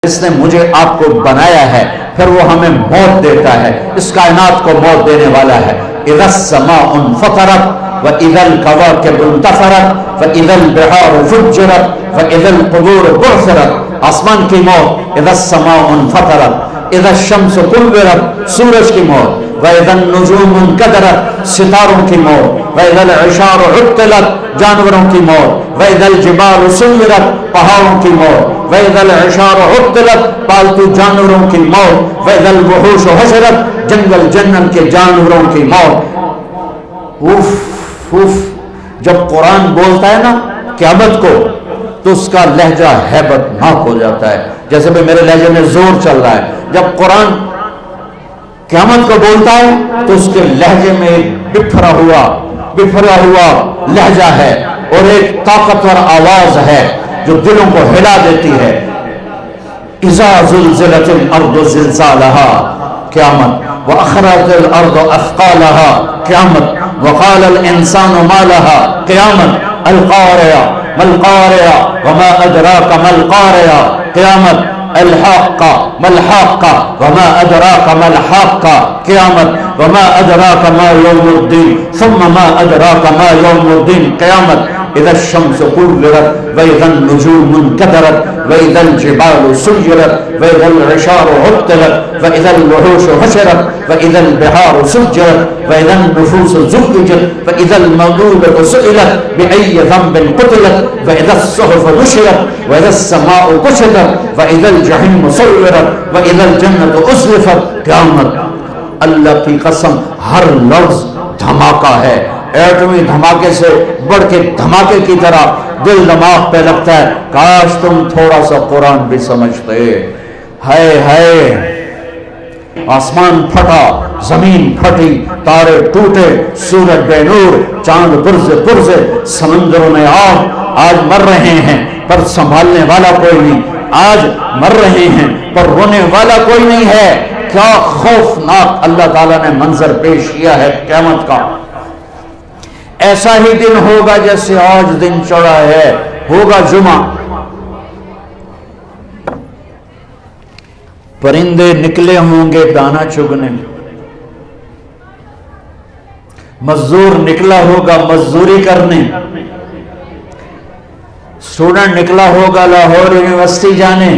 اس نے مجھے آپ کو بنایا ہے، پھر وہ ہمیں موت دیتا ہے، اس کائنات کو موت دینے والا ہے۔ اذا السماء انفطرت واذا الكواكب انتثرت واذا البحار فجرت واذا القبور بعثرت، آسمان کی موت، اذا السماء انفطرت، اذا الشمس كورت، سورج کی موت، واذا النجوم انكدرت، ستاروں کی موت، واذا العشار عطلت، جانوروں کی موت، واذا الجبال سيرت، پہاڑوں کی موت، وَإِذَا الْعِشَارُ عُطِّلَتْ، پالتو جانوروں کی موت، وَإِذَا الْوُحُوشُ حُشِرَتْ، جنگل جنگل کے جانوروں کی موت۔ اوف، جب قرآن بولتا ہے نا قیامت کو تو اس کا لہجہ ہیبت ناک ہو جاتا ہے، جیسے بھی میرے لہجے میں زور چل رہا ہے۔ جب قرآن قیامت کو بولتا ہے تو اس کے لہجے میں ایک بکھرا ہوا لہجہ ہے اور ایک طاقتور آواز ہے جو دلوں کو ہلا دیتی ہے۔ اذا زلزلت الارض زلزالها، قیامت، واخرجت الارض اثقالها، قیامت، وقال الانسان ما لها، قیامت، القارعہ ما القارعہ وما ادراک ما القارعہ، قیامت، الحاقہ ما الحاقہ وما ادراک ما الحاقہ، قیامت، وما ادراک ما یوم الدین ثم ما ادراک ما یوم الدین، قیامت، اذا الشمس كورت واذا النجوم انكدرت واذا الجبال سيرت واذا العشار عطلت واذا الوحوش حشرت واذا البحار سجرت واذا النفوس زوجت واذا الموءودة سئلت بأي ذنب قتلت واذا الصحف نشرت واذا السماء كشطت واذا الجحيم سعرت واذا الجنة أزلفت، قیامت۔ اللہ کی قسم ہر لفظ دھماکہ ہے، ایٹمی دھماکے سے بڑھ کے دھماکے کی طرح دل دماغ پہ لگتا ہے۔ کاش تم تھوڑا سا قرآن بھی سمجھتے۔ ہائے، آسمان پھٹا، زمین پھٹی، تارے ٹوٹے، سورج بے نور، چاند پرزے، سمندروں میں آج مر رہے ہیں پر سنبھالنے والا کوئی نہیں، آج مر رہے ہیں پر رونے والا کوئی نہیں ہے۔ کیا خوفناک اللہ تعالیٰ نے منظر پیش کیا ہے قیامت کا۔ ایسا ہی دن ہوگا جیسے آج دن چڑھا ہے، ہوگا جمعہ، پرندے نکلے ہوں گے دانا چگنے، مزدور نکلا ہوگا مزدوری کرنے، اسٹوڈنٹ نکلا ہوگا لاہور یونیورسٹی جانے،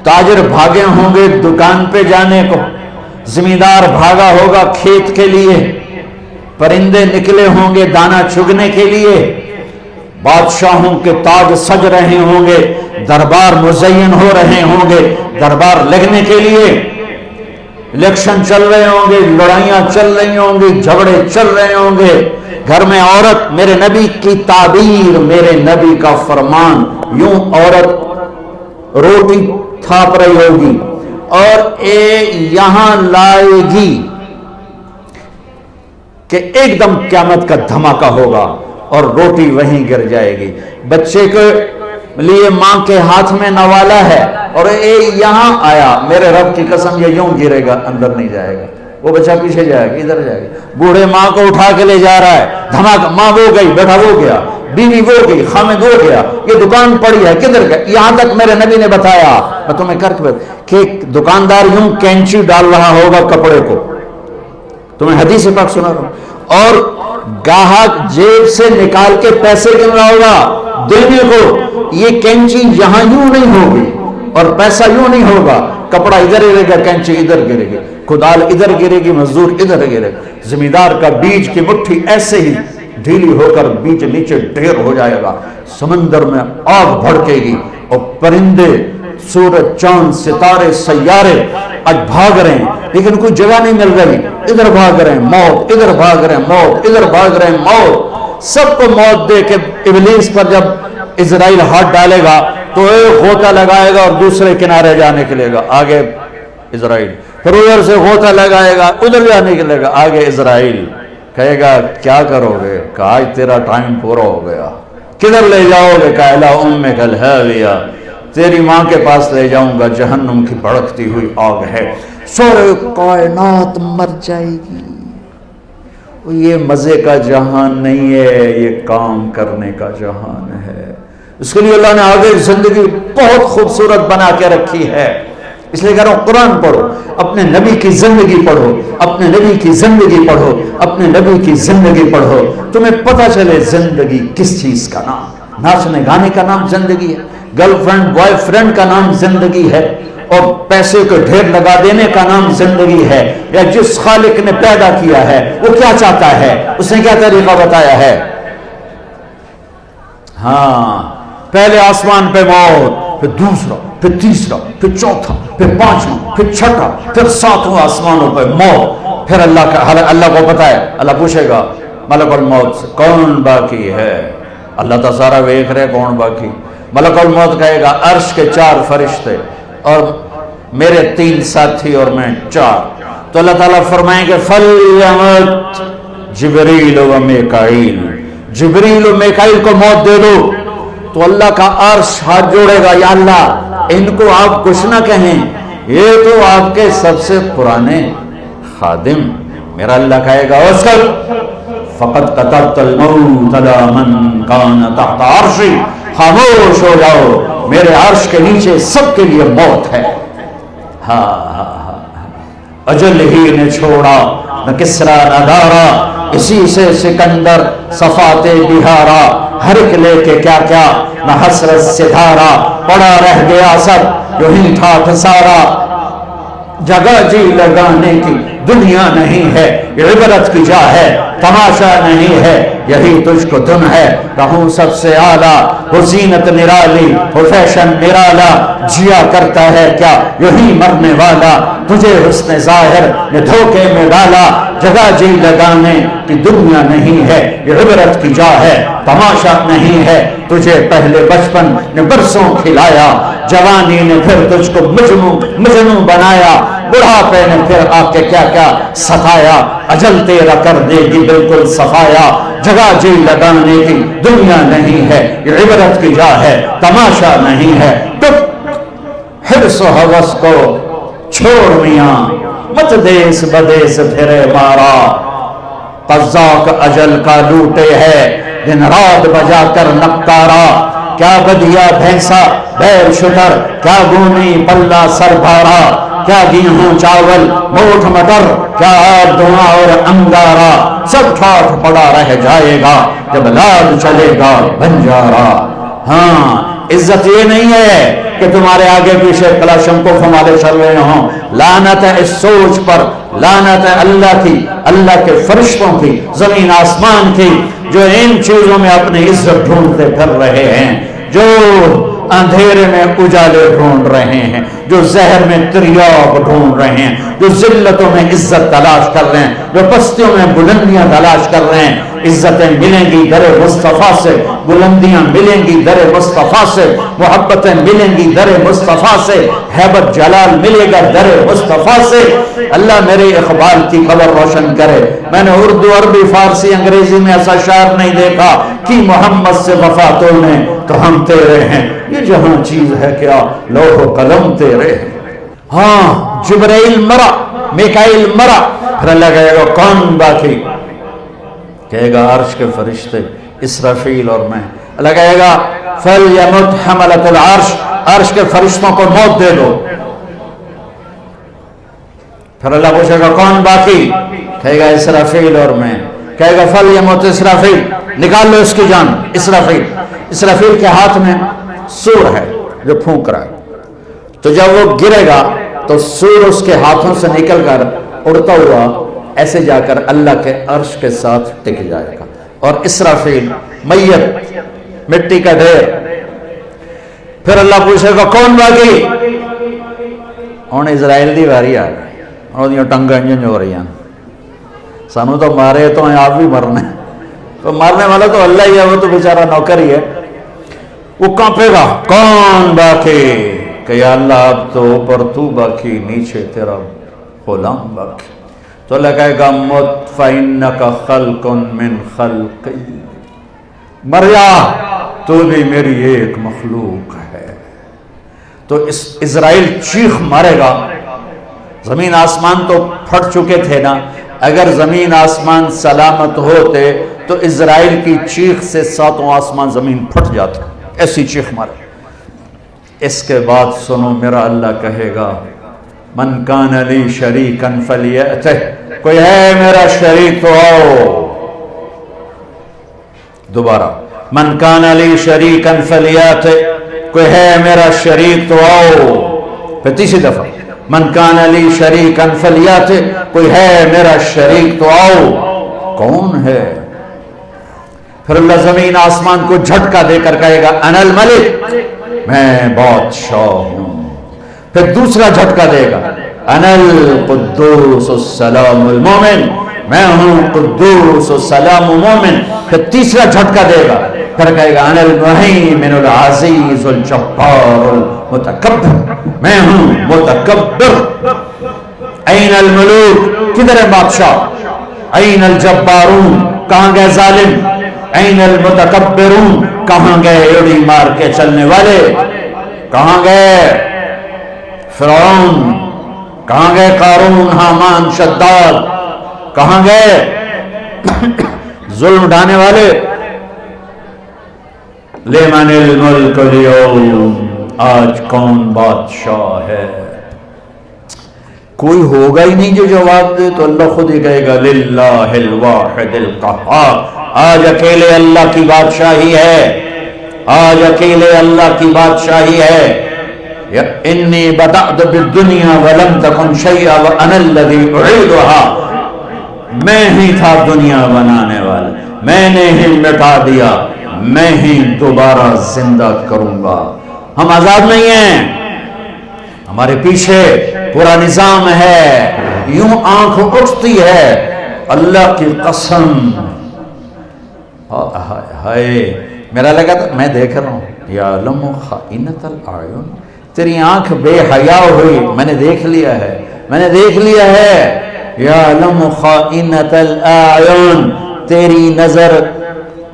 تاجر بھاگے ہوں گے دکان پہ جانے کو، زمیندار بھاگا ہوگا کھیت کے لیے، پرندے نکلے ہوں گے دانا چگنے کے لیے، بادشاہوں کے تاج سج رہے ہوں گے، دربار مزین ہو رہے ہوں گے دربار لگنے کے لیے، الیکشن چل رہے ہوں گے، لڑائیاں چل رہی ہوں گی، جھگڑے چل رہے ہوں گے، گھر میں عورت، میرے نبی کی تعبیر، میرے نبی کا فرمان، یوں عورت روٹی تھاپ رہی ہوگی اور یہاں لائے گی کہ ایک دم قیامت کا دھماکہ ہوگا اور روٹی وہیں گر جائے گی۔ بچے کے لیے ماں کے ہاتھ میں نوالا ہے اور یہاں آیا، میرے رب کی قسم یہ یوں گرے گا، اندر نہیں جائے گا، وہ بچہ پیچھے جائے گا، ادھر جائے گا۔ بوڑھے ماں کو اٹھا کے لے جا رہا ہے، دھماکہ، ماں وہ گئی، بیٹا وہ گیا، بیوی وہ گئی، خامد وہ گیا، یہ دکان پڑی ہے کدھر گیا، یہاں تک میرے نبی نے بتایا، میں تمہیں کر کے کہ دکاندار یوں کینچی ڈال رہا ہوگا کپڑے کو، تمہیں حدیث پاک سنا رہا ہوں، اور گاہک جیب سے نکال کے پیسے گن رہا ہوگا دینے کو، یہ کینچی یہاں یوں نہیں ہوگی اور پیسہ یوں نہیں ہوگا، کپڑا ادھر گرے گا، کینچی ادھر گرے گی، کدال ادھر گرے گی، مزدور ادھر گرے گا، زمیندار کا بیج کی مٹھی ایسے ہی ڈھیلی ہو کر بیج نیچے ڈھیر ہو جائے گا، سمندر میں آگ بھڑکے گی اور پرندے، سورج، چاند، ستارے، سیارے آج بھاگ رہے ہیں لیکن کوئی جگہ نہیں مل رہی، ادھر بھاگ رہے ہیں موت، ادھر بھاگ رہے ہیں موت، ادھر بھاگ رہے ہیں موت، سب کو موت دے کے ابلیس پر جب اسرائیل ہاتھ ڈالے گا تو ایک غوطہ لگائے گا اور دوسرے کنارے جانے کے لیے گا، آگے اسرائیل، پھر ادھر سے غوطہ لگائے گا ادھر جانے کے لیے گا، آگے اسرائیل، کہے گا کیا کرو گے، کہ آج تیرا ٹائم پورا ہو گیا، کدھر لے جاؤ گے، کہ الی امک الہاویہ، تیری ماں کے پاس لے جاؤں گا، جہنم کی بھڑکتی ہوئی آگ ہے، سورے کائنات مر جائے گی۔ یہ مزے کا جہان نہیں ہے، یہ کام کرنے کا جہان ہے۔ اس کے لیے اللہ نے آگے زندگی بہت خوبصورت بنا کے رکھی ہے. اس لیے کہہ رہا ہوں قرآن پڑھو، اپنے نبی کی زندگی پڑھو، اپنے نبی کی زندگی پڑھو، اپنے نبی کی زندگی پڑھو، تمہیں پتہ چلے زندگی کس چیز کا نام. ناچنے گانے کا نام زندگی ہے، گرل فرینڈ بوائے فرینڈ کا نام زندگی ہے، اور پیسے کو ڈھیر لگا دینے کا نام زندگی ہے. یا جس خالق نے پیدا کیا ہے وہ کیا چاہتا ہے، اس نے کیا طریقہ بتایا ہے. ہاں، پہلے آسمان پہ موت، پھر دوسرا، پھر تیسرا، پھر چوتھا، پھر پانچواں، پھر چھٹا، پھر ساتواں آسمانوں پہ موت. پھر اللہ کو پتا ہے، اللہ پوچھے گا ملک الموت سے کون باقی ہے. اللہ تو سارا دیکھ رہے کون باقی. ملک الموت کہے گا عرش کے 4 فرشتے اور میرے 3 ساتھی اور میں 4. تو اللہ تعالیٰ فرمائیں گے فَلْيَمُتْ جبریل و میکائیل، جبریل و میکائیل کو موت دے دو. تو اللہ کا عرش ہاتھ جوڑے گا، یا اللہ ان کو آپ کچھ نہ کہیں، یہ تو آپ کے سب سے پرانے خادم. میرا اللہ کہے گا اسکت فقط كتبت الموت على من كان تحت عرشی، خاموش ہو جاؤ، میرے عرش کے نیچے سب کے لیے موت ہے. ہاں اجل ہی نے چھوڑا نہ کسرا نہ دارا، اسی سے سکندر صفات بہارا، ہر ایک لے کے کیا کیا نہ حسرت سے دھارا، پڑا رہ گیا سب جو ہی تھا سارا. جگہ جی لگانے کی دنیا نہیں ہے، عبرت کی جا ہے، تماشا نہیں ہے، یہی تجھ کو دن ہے. رہوں سب سے اعلیٰ، وہ زینت نرالی، وہ فیشن نرالا، جیا کرتا ہے کیا یہی مرنے والا. تجھے حسن ظاہر نے دھوکے میں ڈالا، جگہ جی لگانے کی دنیا نہیں ہے، یہ عبرت کی جا ہے، تماشا نہیں ہے. تجھے پہلے بچپن نے برسوں کھلایا، جوانی نے پھر تجھ کو مجنوں بنایا، بڑھاپے نے پھر آ کے کیا کیا ستایا. اجل تیرا کر دے گی بالکل صفایا، جگہ جی لگانے کی دنیا نہیں ہے، یہ عبرت کی جا ہے، تماشا نہیں ہے. حرص و حوث کو چھوڑ میاں، مت دیس بدیس پھرے مارا. قزاق اجل کا لوٹے ہے، دن رات بجا کر نکارا. کیا بدیا بھینسا بیل شتر، کیا گونی پلہ سر بھارا، کیا گیہوں چاول موٹھ مٹر، کیا آب دھواں اور انگارا. سب ٹھاٹھ پڑا رہ جائے گا جب لال چلے گا بنجارا. ہاں عزت یہ نہیں ہے کہ تمہارے آگے پیچھے کلاشنکوف ہمارے چل رہے ہوں. لعنت ہے اس سوچ پر، لعنت ہے اللہ کی، اللہ کے فرشتوں کی، زمین آسمان کی، جو ان چیزوں میں اپنی عزت ڈھونڈتے پھر رہے ہیں، جو اندھیرے میں اجالے ڈھونڈ رہے ہیں، جو زہر میں تریاق ڈھونڈ رہے ہیں، جو ذلتوں میں عزت تلاش کر رہے ہیں، جو پستیوں میں بلندیاں تلاش کر رہے ہیں. عزتیں ملیں گی در مصطفیٰ سے، بلندیاں ملیں گی در مصطفیٰ سے، محبتیں ملیں گی در مصطفیٰ سے، ہیبت جلال ملے گا در مصطفیٰ سے. اللہ میرے اقبال کی خبر روشن کرے. میں نے اردو، عربی، فارسی، انگریزی میں ایسا شعر نہیں دیکھا کہ محمد سے وفا تو نے تو ہم تیرے ہیں. یہ جہاں چیز ہے کیا لوح و قلم تیرے ہیں. ہاں جبرائیل مرا، میکائیل مرا، پھر اللہ کہے گا کون باقی؟ کہے گا عرش کے فرشتے اسرافیل اور میں. اللہ کہے گا فَلْيَمُتْ حَمَلَةُ الْعَرْشِ، عرش کے فرشتوں کو موت دے دو. پھر اللہ پوچھے گا کون باقی؟ کہے گا اسرافیل اور میں. کہے گا فَلْيَمُتْ اسرافیل، نکال لو اس کی جان. اسرافیل، اسرافیل کے ہاتھ میں سور ہے جو پھونک رہا ہے. تو جب وہ گرے گا تو سور اس کے ہاتھوں سے نکل کر اڑتا ہوا ایسے جا کر اللہ کے عرش کے ساتھ ٹک جائے گا. اور اسرافیل میت، مٹی کا ڈھیر. پھر اللہ پوچھے گا کون باقی؟ ہن اسرائیل دی واری آ گئی، انہاں ٹنگاں انج ہو رہی ہیں. سانو تو مارے تو ہیں، آپ بھی مرنے. تو مارنے والا تو اللہ ہی ہے، وہ تو بیچارہ نوکر ہی ہے. وہ کانپے گا کون باقی؟ کہ یا اللہ اب تو اوپر تو باقی، نیچے تیرا غلام باقی. تو اللہ کہے گا مت فإنک خلق من خلقی، مر جا تو بھی میری ایک مخلوق ہے. تو اسرائیل چیخ مارے گا. زمین آسمان تو پھٹ چکے تھے نا، اگر زمین آسمان سلامت ہوتے تو اسرائیل کی چیخ سے 7 آسمان زمین پھٹ جاتا. ایسی چیخ مارے. اس کے بعد سنو میرا اللہ کہے گا من کان لی شریکا فلیأتہ، کوئی ہے میرا شریک تو آؤ. دوبارہ من کان لی شریکا فلیأتہ، کوئی ہے میرا شریک تو آؤ. پھر تیسری دفعہ من کان لی شریکا فلیأتہ، کوئی ہے میرا شریک تو آؤ. کون ہے؟ پھر اللہ زمین آسمان کو جھٹکا دے کر کہے گا انا الملک، میں بادشاہ ہوں. پھر دوسرا جھٹکا دے گا انا القدوس السلام المومن، میں ہوں قدوس السلام مومن. پھر تیسرا جھٹکا دے گا، پھر کہے گا انا المہیمن العزیز الجبار المتکبر، میں ہوں متکبر. این الملوک، کدھر ہے بادشاہ؟ این الجبارون، کہاں گئے ظالم؟ این المتکبرون، کہاں گئے اڑی مار کے چلنے والے؟ کہاں گئے فرعون؟ کہاں گئے قارون، حامان، شداد؟ کہاں گئے ظلم ڈھانے والے؟ لمن الملک اليوم، آج کون بادشاہ ہے؟ کوئی ہوگا ہی نہیں جو جواب دے. تو اللہ خود ہی کہے گا للہ الواحد القہار، آج اکیلے اللہ کی بادشاہی ہے، آج اکیلے اللہ کی بادشاہی ہے. انی بدأت بالدنیا ولم تکن شیئا وانا الذی اعیدها، میں ہی تھا دنیا بنانے والا، میں نے ہی مٹا دیا، میں ہی دوبارہ زندہ کروں گا. ہم آزاد نہیں ہیں، ہمارے پیچھے پورا نظام ہے. یوں آنکھ اٹھتی ہے اللہ کی قسم. ہائے میرا لگا تھا میں دیکھ رہا ہوں یعلم خائنۃ الاعین، تیری آنکھ بے حیا ہوئی، میں نے دیکھ لیا ہے، میں نے دیکھ لیا ہے. یعلم خائنۃ الاعین، تیری نظر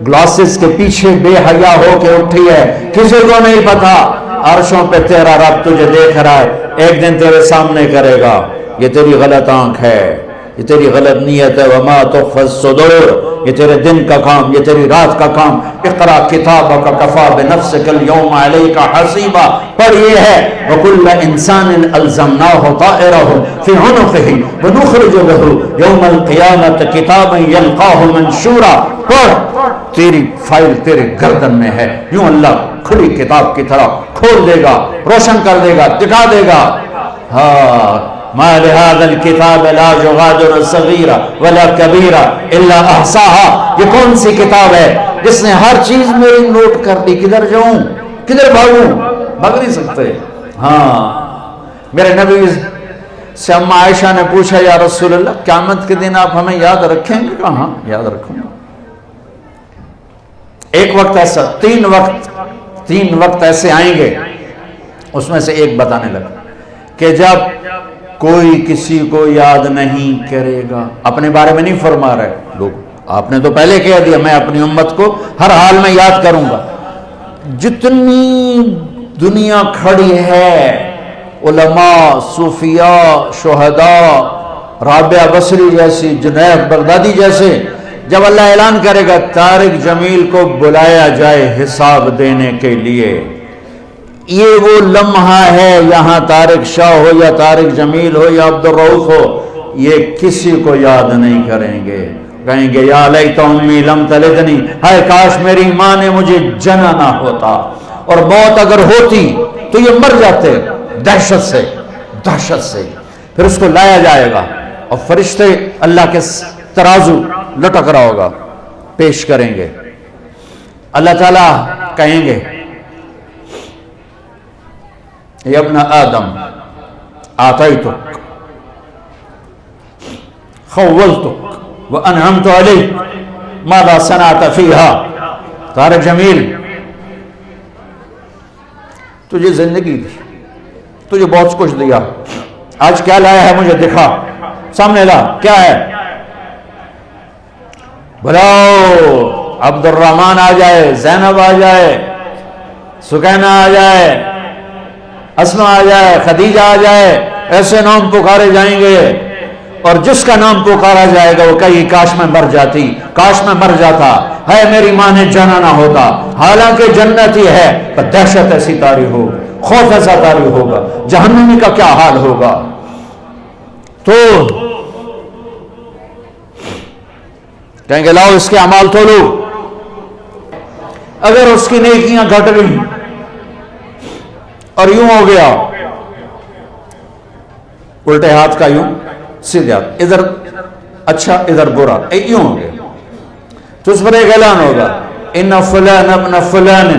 گلاسز کے پیچھے بے حیا ہو کے اٹھی ہے، کسی کو نہیں پتا. عرشوں پہ تیرا رب تجھے دیکھ رہا ہے، ایک دن تیرے سامنے کرے گا یہ تیری غلط آنکھ ہے، یہ تیری غلط نیت ہے. وما تخفی الصدور، یہ تیرے دن کا کام، یہ تیری رات کا کام. اقرا کتابک کفی بنفسک اليوم علیک حسیبا، پر یہ ہے وکل انسان الزمناہ طائرہ فی عنقہ ونخرج لہ یوم القیامۃ کتابا یلقاہ منشورا. پڑھ، تیری فائل تیرے گردن میں ہے. یوں اللہ کھلی کتاب کی طرح کھول دے گا، روشن کر دے گا، دکھا دے گا. ہاں ما لهذا الكتاب لا يغادر صغيرة ولا كبيرة الا احصاها، یہ کون سی کتاب ہے جس نے ہر چیز میری نوٹ کر لی؟ کدھر جاؤں، کدھر بھاگوں؟ بھاگ نہیں سکتے. ہاں میرے نبی سے اما عائشہ نے پوچھا یا رسول اللہ قیامت کے دن آپ ہمیں یاد رکھیں گے؟ کہاں یاد رکھوں گا. ایک وقت ایسا، تین وقت ایسے آئیں گے، اس میں سے ایک بتانے لگا کہ جب کوئی کسی کو یاد نہیں کرے گا. اپنے بارے میں نہیں فرما رہے لوگ، آپ نے تو پہلے کہہ دیا میں اپنی امت کو ہر حال میں یاد کروں گا. جتنی دنیا کھڑی ہے، علماء، صوفیاء، شہداء، رابعہ بصری جیسی، جنید بغدادی جیسے، جب اللہ اعلان کرے گا طارق جمیل کو بلایا جائے حساب دینے کے لیے، یہ وہ لمحہ ہے. یہاں طارق شاہ ہو یا طارق جمیل ہو یا عبد الرؤف ہو، یہ کسی کو یاد نہیں کریں گے. کہیں گے یا لیت امی لم تلدنی، ہائے کاش میری ماں نے مجھے جنا نہ ہوتا. اور موت اگر ہوتی تو یہ مر جاتے دہشت سے، دہشت سے. پھر اس کو لایا جائے گا اور فرشتے اللہ کے ترازو لٹک رہا ہوگا، پیش کریں گے. اللہ تعالیٰ کہیں گے یا ابن آدم آتیتک خولتک وانعمت علیک ماذا صنعت فیہا. طارق جمیل تجھے زندگی دی، تجھے بہت کچھ دیا، آج کیا لایا ہے مجھے دکھا، سامنے لا کیا ہے. بلاؤ عبد الرحمن آ جائے، زینب آ جائے، سکینہ آ جائے، اسما آ جائے، خدیجہ آ جائے. ایسے نام پکارے جائیں گے، اور جس کا نام پکارا جائے گا وہ کہیں کاش میں مر جاتی، کاش میں مر جاتا. ہے میری ماں نے جانا نہ ہوتا، حالانکہ جنت ہی ہے، پر دہشت ایسی طاری ہوگی، خوف ایسا طاری ہوگا، جہنمی کا کیا حال ہوگا۔ تو کہیں گے لاؤ اس کے اعمال تولو، اگر اس کی نیکیاں گھٹ گئی اور یوں ہو گیا الٹے ہاتھ کا یوں سیدھے ہاتھ، ادھر اچھا ادھر برا، یوں ہو گیا، تو اس پر ایک اعلان ہوگا ان فلان ابن فلان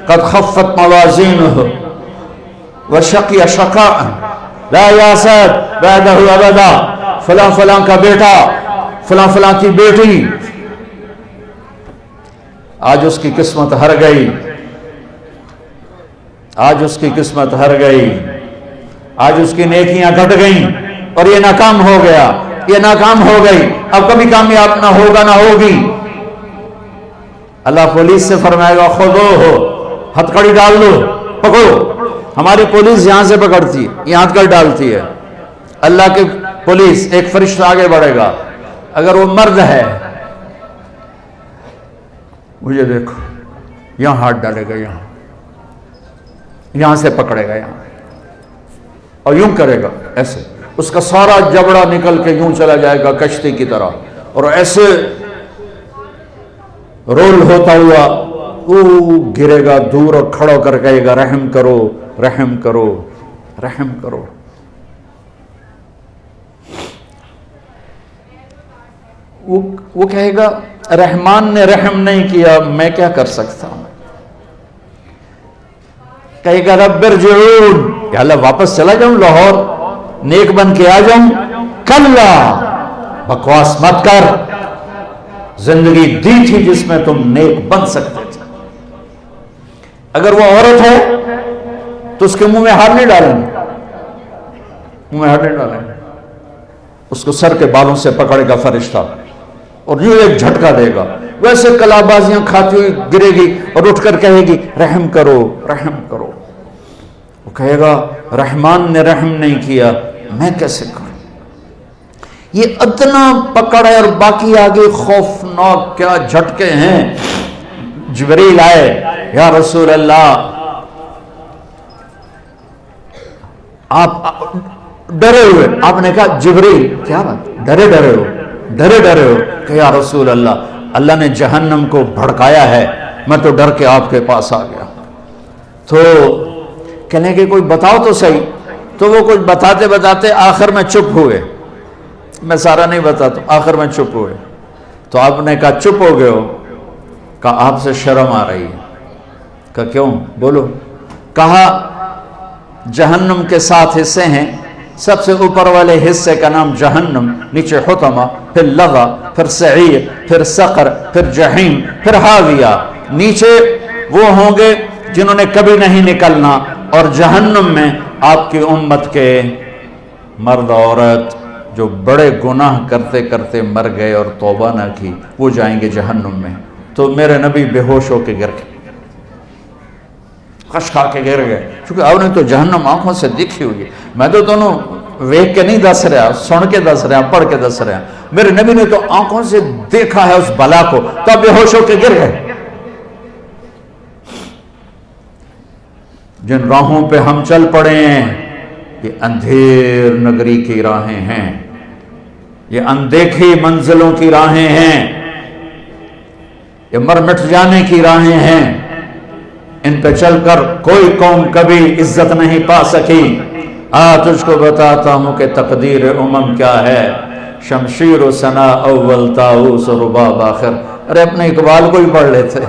قد خفت موازینہ وشقی شقاء لا یاسد بعدہ ابدا، فلاں فلاں کا بیٹا، فلاں فلاں کی بیٹی آج اس کی قسمت ہر گئی، آج اس کی قسمت ہر گئی، آج اس کی نیکیاں گھٹ گئیں اور یہ ناکام ہو گیا، یہ ناکام ہو گئی، اب کبھی کامیاب نہ ہوگا نہ ہوگی۔ اللہ پولیس سے فرمائے گا خودو، ہتھ کڑی ڈال دو، پکڑو۔ ہماری پولیس یہاں سے پکڑتی ہے، یہاں ہتھ کڑی ڈالتی ہے، اللہ کی پولیس ایک فرشتہ آگے بڑھے گا، اگر وہ مرد ہے مجھے دیکھو، یہاں ہاتھ ڈالے گا، یہاں سے پکڑے گا، یہاں اور یوں کرے گا ایسے، اس کا سارا جبڑا نکل کے یوں چلا جائے گا کشتی کی طرح، اور ایسے رول ہوتا ہوا گرے گا دور اور کھڑا کر کہے گا رحم کرو، رحم کرو، رحم کرو۔ وہ کہے گا رحمان نے رحم نہیں کیا، میں کیا کر سکتا ہوں؟ کہے گا رب ارجعون، یا اللہ واپس چلا جاؤں لاہور، نیک بن کے آ جاؤں؟ کلا، بکواس مت کر، زندگی دی تھی جس میں تم نیک بن سکتے تھے۔ اگر وہ عورت ہے تو اس کے منہ میں ہاتھ نہیں ڈالیں، منہ میں ہاتھ نہیں ڈالیں، اس کو سر کے بالوں سے پکڑے گا فرشتہ اور یہ ایک جھٹکا دے گا، ویسے کلابازیاں کھاتی ہوئی گرے گی اور اٹھ کر کہے گی رحم کرو، رحم کرو۔ وہ کہے گا رحمان نے رحم نہیں کیا، میں کیسے کروں؟ یہ ادنا پکڑ ہے، اور باقی آگے خوفناک کیا جھٹکے ہیں۔ جبریل آئے، یا رسول اللہ آپ ڈرے ہوئے، آپ نے کہا جبریل کیا بات، ڈرے ڈرے ہو، ڈرے ڈرے ہو؟ کہ یا رسول اللہ نے جہنم کو بھڑکایا ہے، میں تو ڈر کے آپ کے پاس آ گیا۔ تو کہنے کہ کوئی بتاؤ تو صحیح، تو وہ کچھ بتاتے بتاتے آخر میں چپ ہوئے، میں سارا نہیں بتاتا، آخر میں چپ ہوئے۔ تو آپ نے کہا چپ ہو گئے ہو؟ کہا آپ سے شرم آ رہی ہے۔ کہا کیوں؟ بولو۔ کہا جہنم کے 7 حصے ہیں، سب سے اوپر والے حصے کا نام جہنم، نیچے حطمہ، پھر لظہ، پھر سعیر، پھر سقر، پھر جہیم، پھر حاویہ۔ نیچے وہ ہوں گے جنہوں نے کبھی نہیں نکلنا، اور جہنم میں آپ کی امت کے مرد عورت جو بڑے گناہ کرتے کرتے مر گئے اور توبہ نہ کی، وہ جائیں گے جہنم میں۔ تو میرے نبی بے ہوش ہو کے گر گئے، خش کھا کے گر گئے، کیونکہ آپ نے تو جہنم آنکھوں سے دیکھی ہوئی ہے، میں تو دونوں ویک کے نہیں دس رہا، سن کے دس رہا، پڑھ کے دس رہا، میرے نبی نے تو آنکھوں سے دیکھا ہے اس بلا کو، تو بے ہوش ہو کے گر گئے۔ جن راہوں پہ ہم چل پڑے ہیں یہ اندھیر نگری کی راہیں ہیں، یہ اندیکھی منزلوں کی راہیں ہیں، یہ مر مٹ جانے کی راہیں ہیں، ان پہ چل کر کوئی قوم کبھی عزت نہیں پا سکی۔ تجھ کو بتاتا ہوں کہ تقدیر امم کیا ہے، شمشیر و ثنا اول، طاؤس و رباب آخر۔ ارے اپنے اقبال کو ہی پڑھ لیتے۔